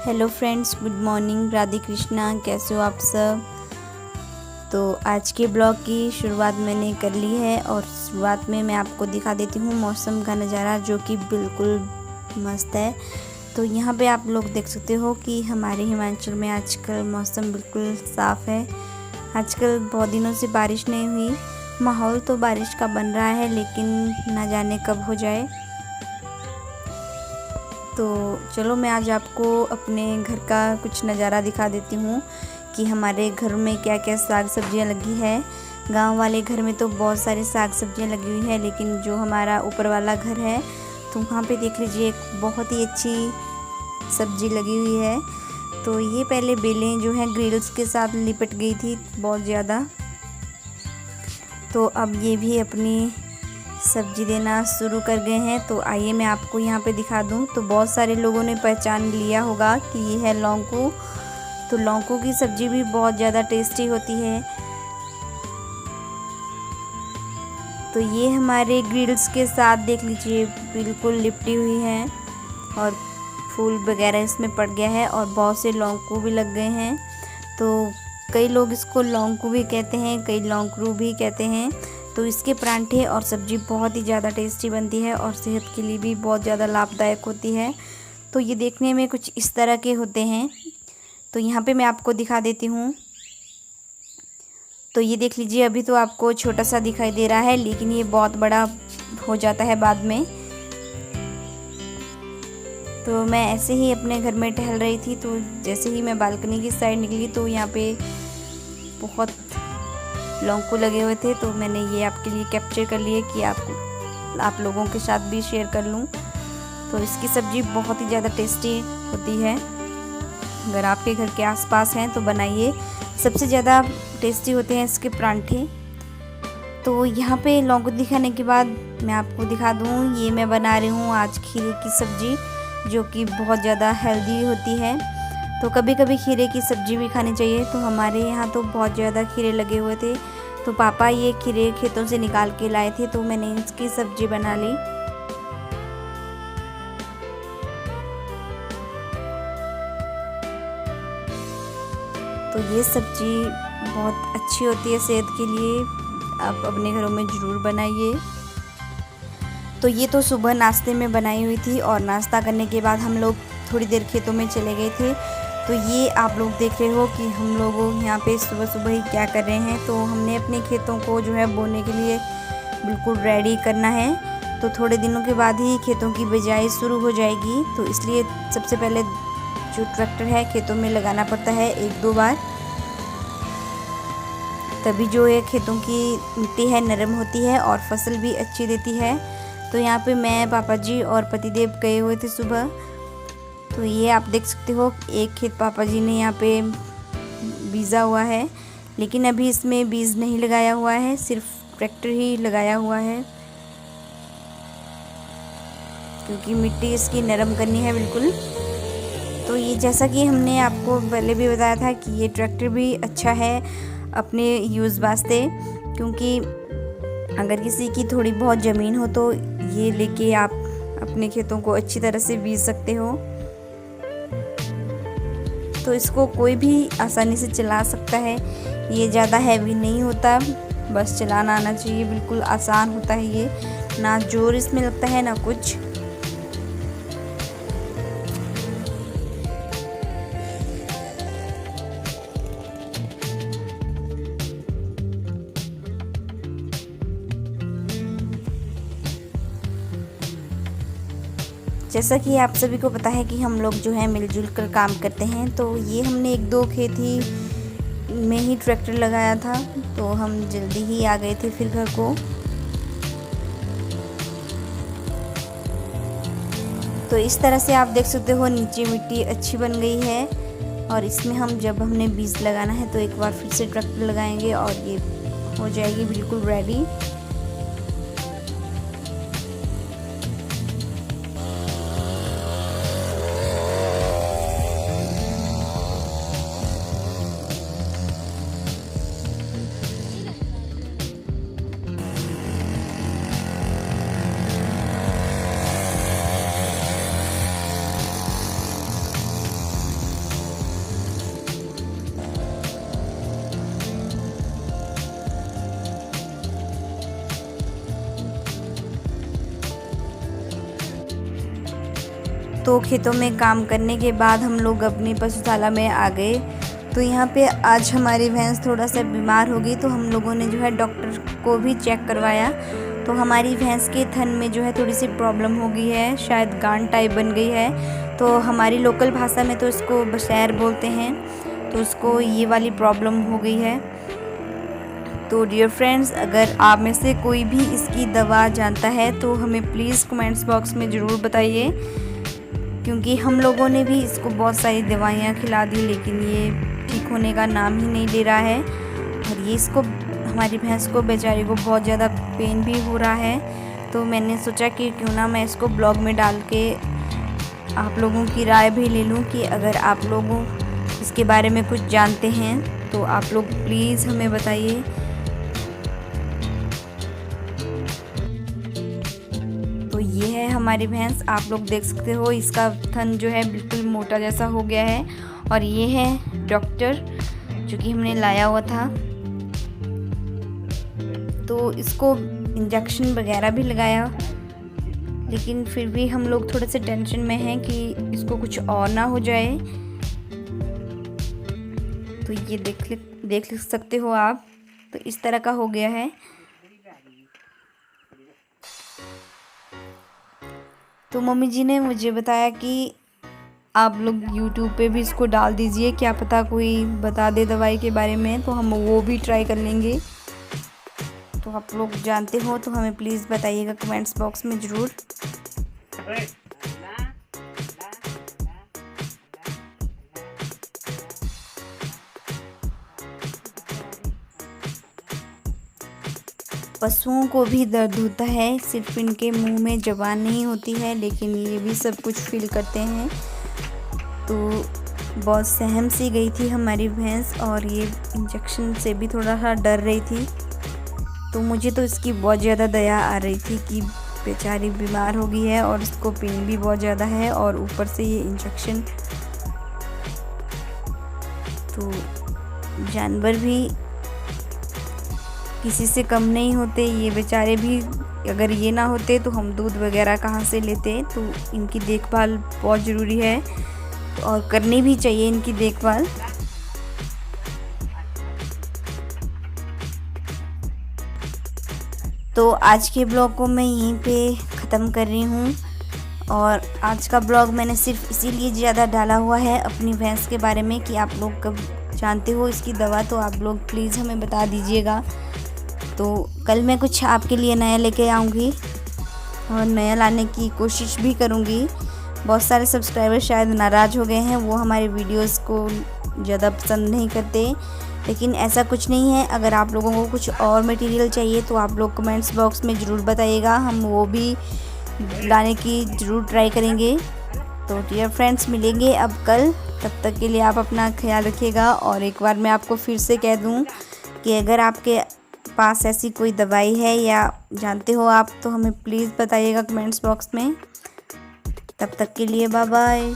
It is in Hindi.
Hello friends, good morning. Radhe Krishna, कैसे हो आप सब। तो आज के ब्लॉग की शुरुआत मैंने कर ली है और शुरुआत में मैं आपको दिखा देती हूँ मौसम का नज़ारा, जो कि बिल्कुल मस्त है। तो यहाँ पे आप लोग देख सकते हो कि हमारे हिमाचल में आजकल मौसम बिल्कुल साफ़ है। आजकल बहुत दिनों से बारिश नहीं हुई। माहौल तो बारिश का बन रहा है, लेकिन ना जाने कब हो जाए। तो चलो मैं आज आपको अपने घर का कुछ नज़ारा दिखा देती हूँ कि हमारे घर में क्या क्या साग सब्जियाँ लगी है। गांव वाले घर में तो बहुत सारे साग सब्जियाँ लगी हुई है, लेकिन जो हमारा ऊपर वाला घर है तो वहाँ पे देख लीजिए एक बहुत ही अच्छी सब्जी लगी हुई है। तो ये पहले बेलें जो हैं ग्रिल्स के साथ लिपट गई थी बहुत ज़्यादा, तो अब ये भी अपनी सब्जी देना शुरू कर गए हैं। तो आइए मैं आपको यहाँ पे दिखा दूँ। तो बहुत सारे लोगों ने पहचान लिया होगा कि ये है लौंगू। तो लौंगू की सब्जी भी बहुत ज़्यादा टेस्टी होती है। तो ये हमारे ग्रिल्स के साथ देख लीजिए बिल्कुल लिपटी हुई है और फूल वगैरह इसमें पड़ गया है और बहुत से लौंगू भी लग गए हैं। तो कई लोग इसको लौंगू भी कहते हैं, कई लौंगरू भी कहते हैं। तो इसके परांठे और सब्ज़ी बहुत ही ज़्यादा टेस्टी बनती है और सेहत के लिए भी बहुत ज़्यादा लाभदायक होती है। तो ये देखने में कुछ इस तरह के होते हैं। तो यहाँ पे मैं आपको दिखा देती हूँ। तो ये देख लीजिए, अभी तो आपको छोटा सा दिखाई दे रहा है, लेकिन ये बहुत बड़ा हो जाता है बाद में। तो मैं ऐसे ही अपने घर में टहल रही थी, तो जैसे ही मैं बालकनी की साइड निकली तो यहाँ पे बहुत लौंगू लगे हुए थे। तो मैंने ये आपके लिए कैप्चर कर लिए कि आप लोगों के साथ भी शेयर कर लूँ। तो इसकी सब्ज़ी बहुत ही ज़्यादा टेस्टी होती है। अगर आपके घर के आसपास हैं तो बनाइए, सबसे ज़्यादा टेस्टी होते हैं इसके परांठे। तो यहाँ पे लौंगू दिखाने के बाद मैं आपको दिखा दूँ, ये मैं बना रही हूँ आज खीरे की सब्ज़ी, जो कि बहुत ज़्यादा हेल्दी होती है। तो कभी कभी खीरे की सब्ज़ी भी खानी चाहिए। तो हमारे यहाँ तो बहुत ज़्यादा खीरे लगे हुए थे, तो पापा ये खीरे खेतों से निकाल के लाए थे, तो मैंने इसकी सब्ज़ी बना ली। तो ये सब्ज़ी बहुत अच्छी होती है सेहत के लिए, आप अपने घरों में ज़रूर बनाइए। तो ये तो सुबह नाश्ते में बनाई हुई थी और नाश्ता करने के बाद हम लोग थोड़ी देर खेतों में चले गए थे। तो ये आप लोग देख रहे हो कि हम लोग यहाँ पे सुबह सुबह ही क्या कर रहे हैं। तो हमने अपने खेतों को जो है बोने के लिए बिल्कुल रेडी करना है। तो थोड़े दिनों के बाद ही खेतों की बिजाई शुरू हो जाएगी, तो इसलिए सबसे पहले जो ट्रैक्टर है खेतों में लगाना पड़ता है 1-2 बार, तभी जो ये खेतों की मिट्टी है नरम होती है और फसल भी अच्छी देती है। तो यहाँ पे मैं, पापा जी और पतिदेव गए हुए थे सुबह। तो ये आप देख सकते हो, एक खेत पापा जी ने यहाँ पे बीजा हुआ है, लेकिन अभी इसमें बीज नहीं लगाया हुआ है, सिर्फ ट्रैक्टर ही लगाया हुआ है, क्योंकि मिट्टी इसकी नरम करनी है बिल्कुल। तो ये जैसा कि हमने आपको पहले भी बताया था कि ये ट्रैक्टर भी अच्छा है अपने यूज़ वास्ते, क्योंकि अगर किसी की थोड़ी बहुत ज़मीन हो तो ये लेके आप अपने खेतों को अच्छी तरह से बीज सकते हो। तो इसको कोई भी आसानी से चला सकता है, ये ज़्यादा हैवी नहीं होता, बस चलाना आना चाहिए। बिल्कुल आसान होता है ये, ना जोर इसमें लगता है ना कुछ। जैसा कि आप सभी को पता है कि हम लोग जो है मिलजुल कर काम करते हैं। तो ये हमने 1-2 खेत ही में ही ट्रैक्टर लगाया था, तो हम जल्दी ही आ गए थे फिर घर को। तो इस तरह से आप देख सकते हो नीचे मिट्टी अच्छी बन गई है, और इसमें हम जब हमने बीज लगाना है तो एक बार फिर से ट्रैक्टर लगाएंगे और ये हो जाएगी बिल्कुल रेडी। तो खेतों में काम करने के बाद हम लोग अपनी पशुशाला में आ गए। तो यहाँ पे आज हमारी भैंस थोड़ा सा बीमार हो गई, तो हम लोगों ने जो है डॉक्टर को भी चेक करवाया। तो हमारी भैंस के थन में जो है थोड़ी सी प्रॉब्लम हो गई है, शायद गांठ टाइप बन गई है। तो हमारी लोकल भाषा में तो इसको बशैर बोलते हैं। तो उसको ये वाली प्रॉब्लम हो गई है। तो डियर फ्रेंड्स, अगर आप में से कोई भी इसकी दवा जानता है तो हमें प्लीज़ कमेंट्स बॉक्स में ज़रूर बताइए, क्योंकि हम लोगों ने भी इसको बहुत सारी दवाइयाँ खिला दी, लेकिन ये ठीक होने का नाम ही नहीं ले रहा है। और ये इसको, हमारी भैंस को बेचारी को बहुत ज़्यादा पेन भी हो रहा है। तो मैंने सोचा कि क्यों ना मैं इसको ब्लॉग में डाल के आप लोगों की राय भी ले लूँ, कि अगर आप लोगों इसके बारे में कुछ जानते हैं तो आप लोग प्लीज़ हमें बताइए। तो ये है हमारी भैंस, आप लोग देख सकते हो इसका थन जो है बिल्कुल मोटा जैसा हो गया है। और ये है डॉक्टर जो कि हमने लाया हुआ था। तो इसको इंजेक्शन वगैरह भी लगाया, लेकिन फिर भी हम लोग थोड़े से टेंशन में हैं कि इसको कुछ और ना हो जाए। तो ये देख सकते हो आप, तो इस तरह का हो गया है। तो मम्मी जी ने मुझे बताया कि आप लोग YouTube पे भी इसको डाल दीजिए, क्या पता कोई बता दे दवाई के बारे में, तो हम वो भी ट्राई कर लेंगे। तो आप लोग जानते हो तो हमें प्लीज़ बताइएगा कमेंट्स बॉक्स में ज़रूर। पशुओं को भी दर्द होता है, सिर्फ इनके मुंह में ज़बान नहीं होती है, लेकिन ये भी सब कुछ फील करते हैं। तो बहुत सहम सी गई थी हमारी भैंस, और ये इंजेक्शन से भी थोड़ा सा डर रही थी। तो मुझे तो इसकी बहुत ज़्यादा दया आ रही थी कि बेचारी बीमार हो गई है और इसको पेन भी बहुत ज़्यादा है, और ऊपर से ये इंजेक्शन। तो जानवर भी किसी से कम नहीं होते, ये बेचारे भी, अगर ये ना होते तो हम दूध वगैरह कहाँ से लेते। तो इनकी देखभाल बहुत ज़रूरी है, और करनी भी चाहिए इनकी देखभाल। तो आज के ब्लॉग को मैं यहीं पे ख़त्म कर रही हूँ। और आज का ब्लॉग मैंने सिर्फ इसीलिए ज़्यादा डाला हुआ है अपनी भैंस के बारे में, कि आप लोग कब जानते हो इसकी दवा तो आप लोग प्लीज़ हमें बता दीजिएगा। तो कल मैं कुछ आपके लिए नया लेके आऊँगी, और नया लाने की कोशिश भी करूँगी। बहुत सारे सब्सक्राइबर शायद नाराज़ हो गए हैं, वो हमारे वीडियोस को ज़्यादा पसंद नहीं करते, लेकिन ऐसा कुछ नहीं है। अगर आप लोगों को कुछ और मटेरियल चाहिए तो आप लोग कमेंट्स बॉक्स में ज़रूर बताइएगा, हम वो भी लाने की ज़रूर ट्राई करेंगे। तो डियर फ्रेंड्स, मिलेंगे अब कल, तब तक के लिए आप अपना ख्याल रखिएगा। और एक बार मैं आपको फिर से कह दूं कि अगर आपके पास ऐसी कोई दवाई है या जानते हो आप, तो हमें प्लीज़ बताइएगा कमेंट्स बॉक्स में। तब तक के लिए बाय बाय।